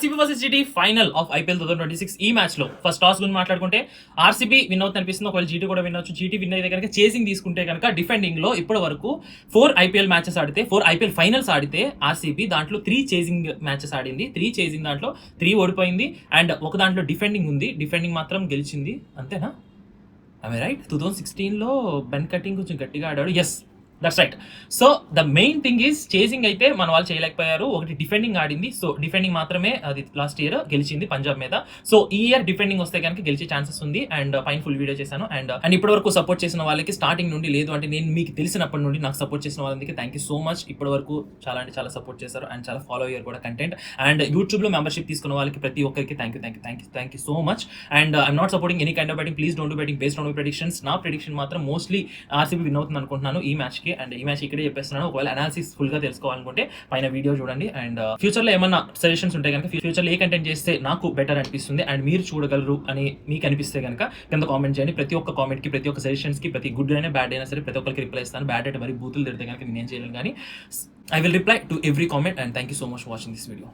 RCB versus GT final of IPL 2026 ఈ match లో first toss గురించి మాట్లాడుకుంటే ఆర్సీబీ విన్ అవుతుంది అనిపిస్తుంది. ఒకవేళ జీటీ కూడా విన్ అవచ్చు. జీటీ విన్ అయితే కనుక చేసింగ్ తీసుకుంటే కనుక డిఫెండింగ్ లో ఇప్పటి వరకు 4 ఐపీఎల్ మ్యాచెస్ ఆడితే 4 ఐపీఎల్ ఫైనల్స్ ఆడితే ఆర్సీబీ దాంట్లో 3 చేసింగ్ మ్యాచెస్ ఆడింది. 3 చేసింగ్ దాంట్లో 3 ఓడిపోయింది అండ్ ఒక దాంట్లో డిఫెండింగ్ ఉంది. డిఫెండింగ్ మాత్రం గెలిచింది. అంతేనా? I right. 2016లో బెన్ కటింగ్ కొంచెం గట్టిగా ఆడాడు. Yes, that's right. So the main thing is chasing అయితే మన వాళ్ళు చేయలేకపోయారు. ఒకటి డిఫెండింగ్ ఆడింది. సో డిఫెండింగ్ మాత్రమే అది లాస్ట్ ఇయర్ గెలిచింది పంజాబ్ మీద. సో ఈ ఇయర్ డిఫెండింగ్ వస్తే కనుక గెలిచే ఛాన్సెస్ ఉంది. అండ్ పైన ఫుల్ వీడియో చేశాను. అండ్ ఇప్పటి వరకు సపోర్ట్ చేసిన వాళ్ళకి స్టార్టింగ్ నుండి లేదు అంటే నేను మీకు తెలిసినప్పటి నుండి నాకు సపోర్ట్ చేసిన వాళ్ళకి థ్యాంక్ యూ సో మచ్. ఇప్పటి వరకు చాలా అంటే చాలా సపోర్ట్ చేశారు అండ్ చాలా ఫాలో అయ్యారు కూడా కంటెంట్. అండ్ యూట్యూబ్ లో మెంబర్షిప్ తీసుకున్న వాళ్ళకి ప్రతి ఒక్కరికి thank you so much. And I'm not supporting any kind of betting. Please don't do betting based on my predictions. నా ప్రెడిక్షన్ మాత్రం మోస్ట్లీ ఆర్సీబీ విన్ అవుతుంది అనుకుంటున్నాను ఈ మ్యాచ్ కి. అండ్ ఈ మ్యాచ్ ఇక్కడే చెప్పేస్తున్నాను. ఒకవేళ అనాలిసిస్ ఫుల్ గా తెలుసుకోవాలనుకుంటే పైన వీడియో చూడండి. అండ్ ఫ్యూచర్ లో ఏమన్నా సజెషన్స్ ఉంటాయి కనుక ఫ్యూచర్ లో ఏ కంటెంట్ చేస్తే నాకు బెటర్ అనిపిస్తుంది అండ్ మీరు చూడగలరు అని మీకు అనిపిస్తే కనుక కింద కామెంట్ చేయండి. ప్రతి ఒక్క కామెంట్ కి, ప్రతి ఒక్క సజెషన్స్ కి, ప్రతి గుడ్ అయినా బ్యాడ్ అయినా సరే ప్రతి ఒక్కరికి రిప్లై ఇస్తాను. బ్యాడ్ అయితే మరి బూతులు తిడితే కనుక నేను ఏం చేయలేను కానీ I will reply to every comment. And thank you so much for watching this video.